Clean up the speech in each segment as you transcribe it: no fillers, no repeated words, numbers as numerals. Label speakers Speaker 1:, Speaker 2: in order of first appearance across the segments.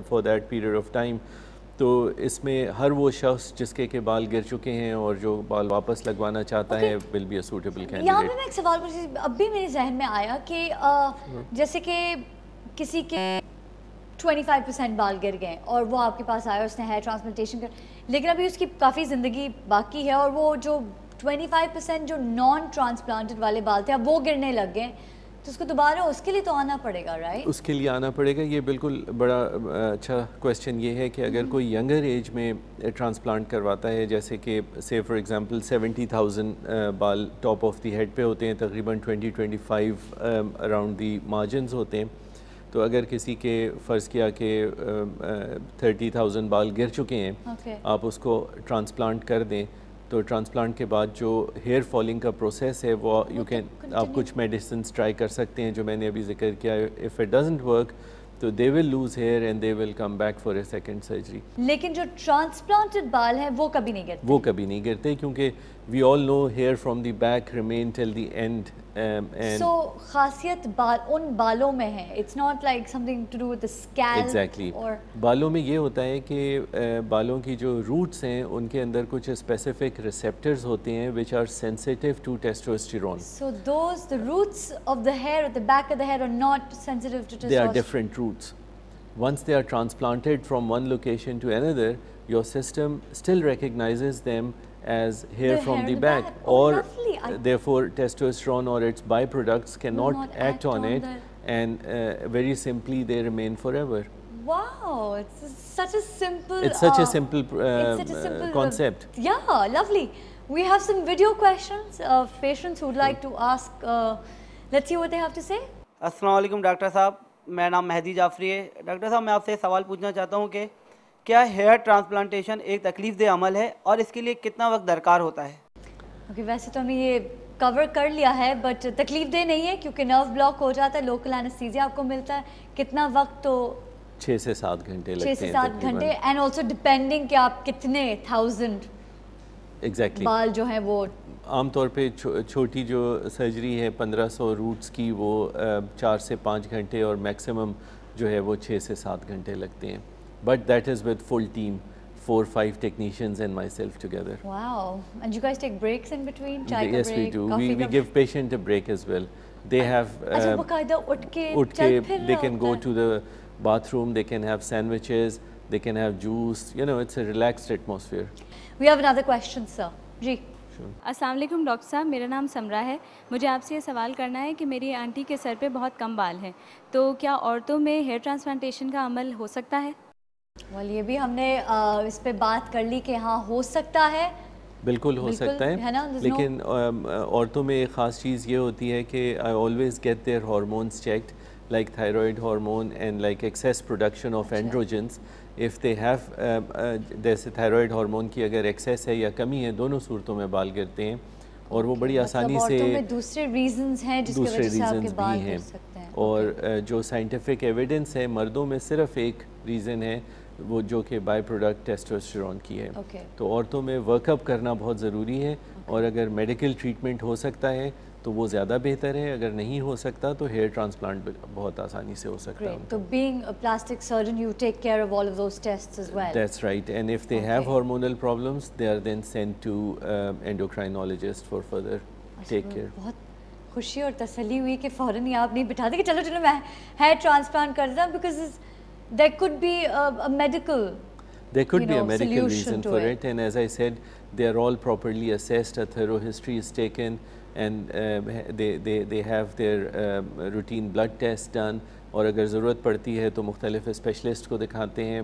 Speaker 1: For that period of time. تو اس میں ہر وہ شخص جس کے بال گر چکے ہیں اور جو بال واپس لگوانا چاہتا ہے will be a suitable candidate.
Speaker 2: یہاں پہ میں ایک سوال پوچھ رہی تھی, اب بھی میرے ذہن میں آیا کہ جیسے کہ کسی کے 25% بال گر گئے اور وہ آپ کے پاس آیا, اس نے ہیئر ٹرانسپلانٹیشن کر, لیکن ابھی اس کی کافی زندگی باقی ہے, اور وہ جو 25% جو نان ٹرانسپلانٹڈ والے بال تھے اب وہ گرنے لگ گئے, تو اس کو دوبارہ اس کے لیے تو آنا پڑے گا, رائٹ؟ اس
Speaker 1: کے لیے آنا پڑے گا. یہ بالکل بڑا اچھا کویشچن یہ ہے کہ اگر کوئی ینگر ایج میں ٹرانسپلانٹ کرواتا ہے, جیسے کہ سے فار ایگزامپل 70,000 بال ٹاپ آف دی ہیڈ پہ ہوتے ہیں, تقریباً 20-25 اراؤنڈ دی مارجنز ہوتے ہیں, تو اگر کسی کے فرض کیا کہ 30,000 بال گر چکے ہیں, آپ اس کو ٹرانسپلانٹ کر دیں, تو ٹرانسپلانٹ کے بعد جو ہیئر فالنگ کا پروسیس ہے وہ آپ کچھ میڈیسنس ٹرائی کر سکتے ہیں جو میں نے ابھی ذکر کیا. اف اٹ ڈزنٹ ورک تو they will lose hair and they will come back for a second surgery.
Speaker 2: لیکن جو ٹرانسپلانٹڈ بال ہیں وہ کبھی نہیں گرتے,
Speaker 1: وہ کبھی نہیں گرتے, کیونکہ we all know hair from the back remain till the end.
Speaker 2: So خاصیت ان بالوں میں ہے, it's not like something to do with the scalp.
Speaker 1: Exactly, بالوں میں یہ ہوتا ہے کہ بالوں کی جو روٹس ہیں ان کے اندر کچھ اسپیسیفک ریسیپٹرز ہوتے ہیں which are sensitive to testosterone.
Speaker 2: So those, the roots of the hair at the back of the hair are not sensitive to testosterone.
Speaker 1: They are different roots. Once they are transplanted from one location to another, your system still recognizes them as hair from the back, or therefore testosterone or its byproducts cannot act on it, and very simply they remain forever.
Speaker 2: Wow, it's such a simple
Speaker 1: concept.
Speaker 2: Yeah, lovely. We have some video questions of patients who would like to ask. Let's see what they have to say.
Speaker 3: السلام علیکم doctor صاحب, میرا نام مہدی جعفری ہے. Doctor صاحب میں آپ سے سوال پوچھنا چاہتا ہوں کہ کیا ہیئر ٹرانسپلانٹیشن ایک تکلیف دہ عمل ہے اور اس کے لیے کتنا وقت درکار ہوتا ہے؟
Speaker 2: اوکے, ویسے تو ہم نے یہ کور کر لیا ہے, بٹ تکلیف دہ نہیں ہے کیونکہ نرو بلاک ہو جاتا ہے, لوکل اینستھیزیا آپ کو ملتا ہے. کتنا وقت؟ تو
Speaker 1: 6 سے 7 گھنٹے لگتے ہیں.
Speaker 2: 6 سے 7 گھنٹے, اینڈ آلسو ڈپینڈنگ کہ آپ کتنے 1000 بال جو ہیں وہ.
Speaker 1: عام طور پہ چھوٹی جو سرجری ہے 1500 روٹس کی, وہ 4 سے 5 گھنٹے, اور میکسیمم جو ہے وہ 6 سے 7 گھنٹے لگتے ہیں. But that is with full team, 4-5 technicians and myself together.
Speaker 2: Wow. And you guys take breaks in between? Chai ka
Speaker 1: Yes,
Speaker 2: break,
Speaker 1: we do.
Speaker 2: coffee
Speaker 1: We give patient a break as well. They have they can go to the bathroom, they can have sandwiches, they can have juice. You know, it's a relaxed atmosphere.
Speaker 2: We have another question, sir. جی.
Speaker 4: السلام علیکم doctor صاحب, میرا نام سمرا ہے. مجھے آپ سے یہ سوال کرنا ہے کہ میری آنٹی کے سر پہ بہت کم بال ہیں, تو کیا عورتوں میں ہیئر ٹرانسپلانٹیشن کا عمل ہو سکتا ہے؟
Speaker 2: یہ بھی ہم نے اس پہ بات کر لی کہ ہاں ہو سکتا ہے,
Speaker 1: بالکل ہو سکتا ہے, لیکن عورتوں میں ایک خاص چیز یہ ہوتی ہے کہ I always get their hormones checked, like thyroid hormone and like excess production of androgens. If they have جیسے تھائرائڈ ہارمون کی اگر ایکسیس ہے یا کمی ہے, دونوں صورتوں میں بال گرتے ہیں, اور وہ بڑی آسانی سے
Speaker 2: دوسرے ریزنز ہیں جس کی وجہ سے آپ کے بال گر سکتے ہیں.
Speaker 1: اور جو سائنٹیفک ایویڈنس ہے مردوں میں صرف ایک ریزن ہے, وہ جو کہ بائی پروڈکٹ ٹیسٹوسٹیرون کی ہے. تو عورتوں میں ورک اپ کرنا بہت ضروری ہے, اور اگر میڈیکل ٹریٹمنٹ ہو سکتا ہے تو وہ زیادہ بہتر ہے, اگر نہیں ہو سکتا تو ہیئر ٹرانسپلانٹ بہت آسانی سے ہو سکتا ہے.
Speaker 2: تو being a plastic surgeon you take care of all of those tests as well.
Speaker 1: That's right, and if they have hormonal problems they are then sent to endocrinologist for further take care.
Speaker 2: بہت خوشی اور تسلی ہوئی کہ فوراً ہی آپ نہیں بٹھا دیں کہ چلو چلو میں ہیئر ٹرانسپلانٹ کر دوں, because there could be a medical
Speaker 1: reason for it, and as I said they are all properly assessed, a thorough history is taken, and they have their routine blood tests done, اور اگر ضرورت پڑتی ہے تو مختلف specialist کو دکھاتے ہیں,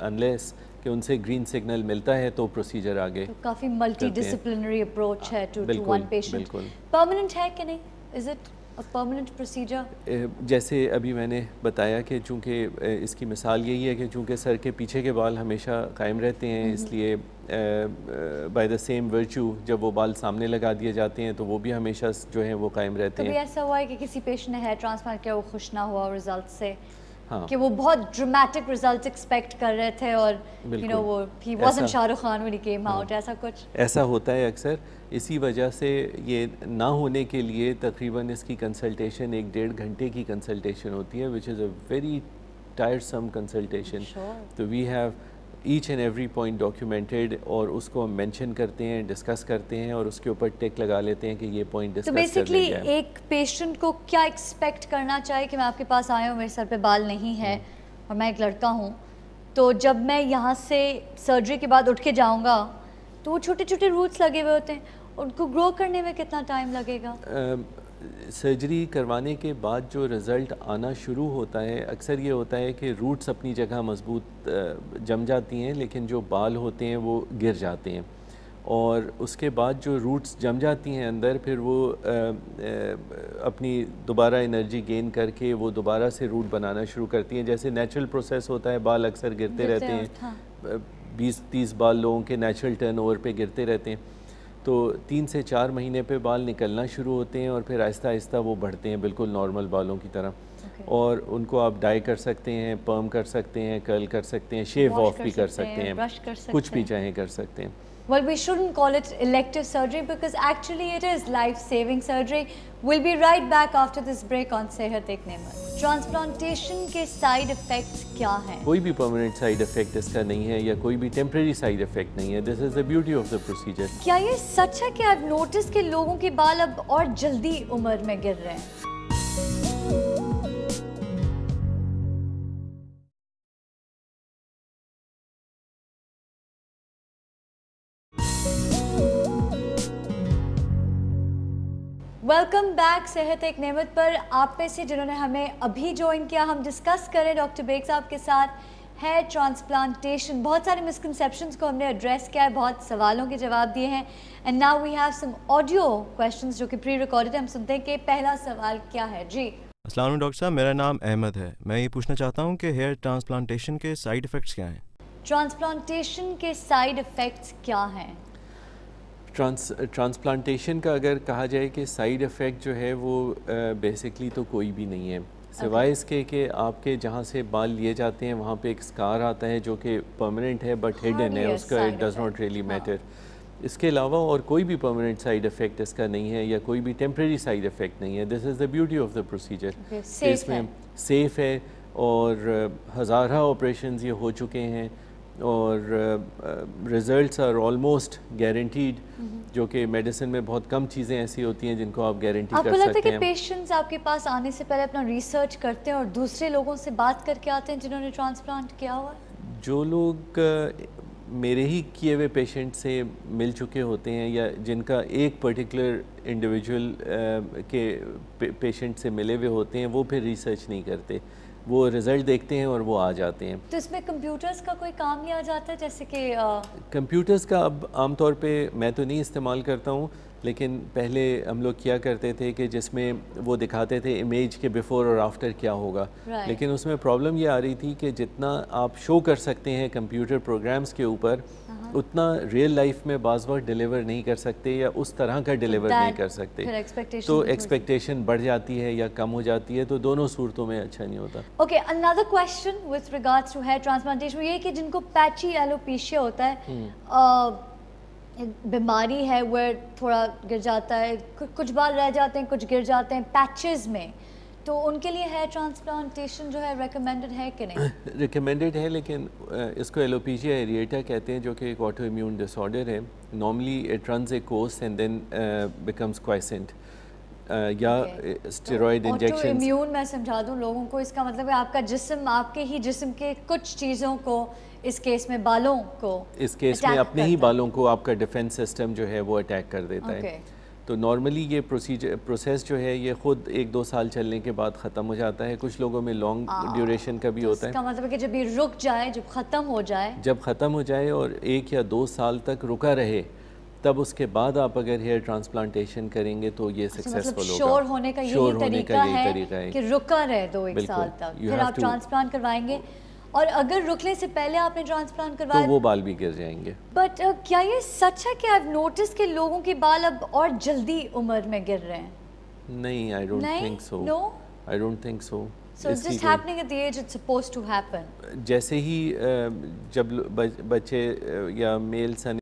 Speaker 1: unless کہ ان سے گرین سگنل ملتا ہے تو پروسیجر آگے.
Speaker 2: کافی ملٹی ڈسپلنری اپروچ ہے ٹو ون پیشنٹ. پرماننٹ ہے کہ نہیں, از اٹ پرماننٹ پروسیجر؟
Speaker 1: جیسے ابھی میں نے بتایا کہ چونکہ اس کی مثال یہی ہے کہ چونکہ سر کے پیچھے کے بال ہمیشہ قائم رہتے ہیں, اس لیے بائی دا سیم ورچو جب وہ بال سامنے لگا دیے جاتے ہیں تو وہ بھی ہمیشہ جو ہیں وہ قائم رہتے ہیں.
Speaker 2: کبھی ایسا ہوا ہے کہ کسی پیشنٹ نے ہیئر ٹرانسپلانٹ کیا وہ خوش نہ ہوا رزلٹ سے, کہ وہ بہت ڈرامیٹک ریزلٹس ایکسپیکٹ کر رہے تھے اور وہ ہی wasn't Shah Rukh Khan when he came out, ایسا کچھ
Speaker 1: ایسا ہوتا ہے اکثر. اسی وجہ سے یہ نہ ہونے کے لیے تقریباً اس کی کنسلٹیشن 1-1.5 گھنٹے کی کنسلٹیشن ہوتی ہے, which is a very tiresome consultation.
Speaker 2: Sure.
Speaker 1: تو we have each and every point documented اور اس کو ہم مینشن کرتے ہیں, ڈسکس کرتے ہیں اور اس کے اوپر ٹک لگا لیتے ہیں کہ یہ پوائنٹ ڈسکس
Speaker 2: تو
Speaker 1: کر
Speaker 2: بیسکلی
Speaker 1: لیا ہے.
Speaker 2: ایک پیشنٹ کو کیا ایکسپیکٹ کرنا چاہیے کہ میں آپ کے پاس آیا ہوں, میرے سر پہ بال نہیں ہے اور میں ایک لڑکا ہوں, تو جب میں یہاں سے سرجری کے بعد اٹھ کے جاؤں گا تو وہ چھوٹے چھوٹے روٹس لگے ہوئے ہوتے ہیں, ان کو گرو کرنے میں کتنا ٹائم لگے گا؟
Speaker 1: سرجری کروانے کے بعد جو رزلٹ آنا شروع ہوتا ہے اکثر یہ ہوتا ہے کہ روٹس اپنی جگہ مضبوط جم جاتی ہیں, لیکن جو بال ہوتے ہیں وہ گر جاتے ہیں, اور اس کے بعد جو روٹس جم جاتی ہیں اندر, پھر وہ اپنی دوبارہ انرجی گین کر کے وہ دوبارہ سے روٹ بنانا شروع کرتی ہیں. جیسے نیچرل پروسیس ہوتا ہے, بال اکثر گرتے رہتے ہیں, 20-30 بال لوگوں کے نیچرل ٹرن اوور پہ گرتے رہتے ہیں, تو 3 سے 4 مہینے پہ بال نکلنا شروع ہوتے ہیں اور پھر آہستہ آہستہ وہ بڑھتے ہیں بالکل نارمل بالوں کی طرح, اور ان کو آپ ڈائی کر سکتے ہیں, پرم کر سکتے ہیں, کرل کر سکتے ہیں, شیو آف بھی کر سکتے ہیں, کچھ بھی چاہیں کر سکتے ہیں.
Speaker 2: Well, we shouldn't call it elective surgery because actually it is life-saving surgery. We'll be right back after this break on Sehat Ek Nemat. Transplantation کے side effects کیا ہیں؟
Speaker 1: کوئی بھی permanent side effect اس کا نہیں ہے یا کوئی بھی temporary side effect نہیں ہے. This is the beauty of the procedure.
Speaker 2: کیا یہ سچ ہے کہ I've noticed کہ لوگوں کے بال اب اور جلدی عمر میں گر رہے ہیں؟ ویلکم بیک صحت ایک نعمت پر. آپ میں سے جنہوں نے ہمیں ابھی جوائن کیا, ہم ڈسکس کریں ڈاکٹر بیگ صاحب کے ساتھ ہیئر ٹرانسپلانٹیشن. بہت سارے مسکنسیپشنز کو ہم نے ایڈریس کیا ہے, بہت سوالوں کے جواب دیے ہیں, and now we have some audio questions جو کہ پری ریکارڈڈ ہیں. ہم سنتے ہیں کہ پہلا سوال کیا ہے. جی
Speaker 5: السلام علیکم ڈاکٹر صاحب, میرا نام احمد ہے. میں یہ پوچھنا چاہتا ہوں کہ ہیئر ٹرانسپلانٹیشن کے سائیڈ ایفیکٹس کیا ہیں؟
Speaker 2: ٹرانسپلانٹیشن کے سائیڈ ایفیکٹس کیا ہیں؟
Speaker 1: ٹرانسپلانٹیشن کا اگر کہا جائے کہ سائیڈ ایفیکٹ جو ہے وہ بیسکلی تو کوئی بھی نہیں ہے, سوائے اس کے کہ آپ کے جہاں سے بال لیے جاتے ہیں وہاں پہ ایک اسکار آتا ہے جو کہ پرماننٹ ہے بٹ ہڈن ہے, اس کا it does not really matter. اس کے علاوہ اور کوئی بھی پرماننٹ سائیڈ ایفیکٹ اس کا نہیں ہے یا کوئی بھی ٹیمپریری سائیڈ ایفیکٹ نہیں ہے. This is the beauty of the procedure. اس میں سیف ہے اور ہزارہ آپریشنز یہ ہو چکے ہیں اور ریزلٹس آر آلموسٹ گارنٹیڈ, جو کہ میڈیسن میں بہت کم چیزیں ایسی ہوتی ہیں جن کو آپ گارنٹی کر سکتے ہیں.
Speaker 2: آپ کو لگتا ہے کہ پیشنٹس آپ کے پاس آنے سے پہلے اپنا ریسرچ کرتے ہیں اور دوسرے لوگوں سے بات کر کے آتے ہیں جنہوں نے ٹرانسپلانٹ کیا ہوا؟
Speaker 1: جو لوگ میرے ہی کیے ہوئے پیشنٹ سے مل چکے ہوتے ہیں یا جن کا ایک پرٹیکولر انڈیویجول کے پیشنٹ سے ملے ہوئے ہوتے ہیں, وہ پھر ریسرچ نہیں کرتے, وہ رزلٹ دیکھتے ہیں اور وہ آ جاتے ہیں.
Speaker 2: تو اس میں کمپیوٹرز کا کوئی کام نہیں آ جاتا ہے؟ جیسے کہ
Speaker 1: کمپیوٹرز کا اب عام طور پہ میں تو نہیں استعمال کرتا ہوں, لیکن پہلے ہم لوگ کیا کرتے تھے کہ جس میں وہ دکھاتے تھے امیج کے بیفور اور آفٹر کیا ہوگا, لیکن اس میں پرابلم یہ آ رہی تھی کہ جتنا آپ شو کر سکتے ہیں کمپیوٹر پروگرامز کے اوپر, اتنا ریئل لائف میں بعض وقت ڈیلیور نہیں کر سکتے یا اس طرح کا ڈیلیور نہیں کر سکتے, تو ایکسپیکٹیشن بڑھ جاتی ہے یا کم ہو جاتی ہے, تو دونوں صورتوں میں اچھا نہیں ہوتا.
Speaker 2: Okay, another question with regards to hair transplantation, یہ کہ جن کو پیچی ایلوپیشیا ہوتا ہے, بیماری ہے وہ تھوڑا گر جاتا ہے, کچھ بال رہ جاتے ہیں, کچھ گر جاتے ہیں پیچز میں, تو ان کے لیے ہیئر ٹرانسپلانٹیشن جو ہے ریکمینڈڈ ہے کہ نہیں؟
Speaker 1: ریکمینڈڈ ہے, لیکن اس کو ایلوپیشیا ایریٹا کہتے ہیں جو کہ ایک آٹو امیون ڈس آرڈر ہے. Normally it runs a course and then becomes quiescent یا اسٹیرائڈ انجیکشن.
Speaker 2: آٹو امیون میں سمجھا دوں لوگوں کو, اس کا مطلب ہے آپ کا جسم آپ کے ہی جسم کے کچھ چیزوں کو, اس کیس میں بالوں کو,
Speaker 1: اس کیس میں اپنے ہی بالوں کو آپ کا ڈیفنس سسٹم جو ہے وہ اٹیک کر دیتا ہے. تو نارملی یہ پروسیس جو ہے یہ خود 1-2 سال چلنے کے بعد ختم ہو جاتا ہے. کچھ لوگوں میں لانگ ڈیوریشن کا بھی ہوتا ہے.
Speaker 2: اس کا مطلب ہے کہ جب یہ رک جائے, جب ختم ہو جائے اور 1 یا 2 سال تک رکا رہے, تب اس کے بعد آپ اگر ہیئر ٹرانسپلانٹیشن کریں گے تو یہ سکسیسفل ہوگا. شور ہونے کا یہی طریقہ ہے کہ رکا رہے 2-1 سال تک, پھر آپ ٹرانسپلانٹ کروائیں گے. اور اگر رکنے سے پہلے آپ نے ٹرانسپلانٹ کروایا
Speaker 1: تو وہ بال بھی گر جائیں گے.
Speaker 2: بٹ کیا یہ سچ ہے کہ I've noticed کہ لوگوں کے بال اب اور جلدی عمر میں گر رہے ہیں؟
Speaker 1: نہیں, I don't think so.
Speaker 2: No?
Speaker 1: I don't think so.
Speaker 2: So it's just happening at the age it's supposed to happen.
Speaker 1: جیسے ہی جب بچے یا میل سن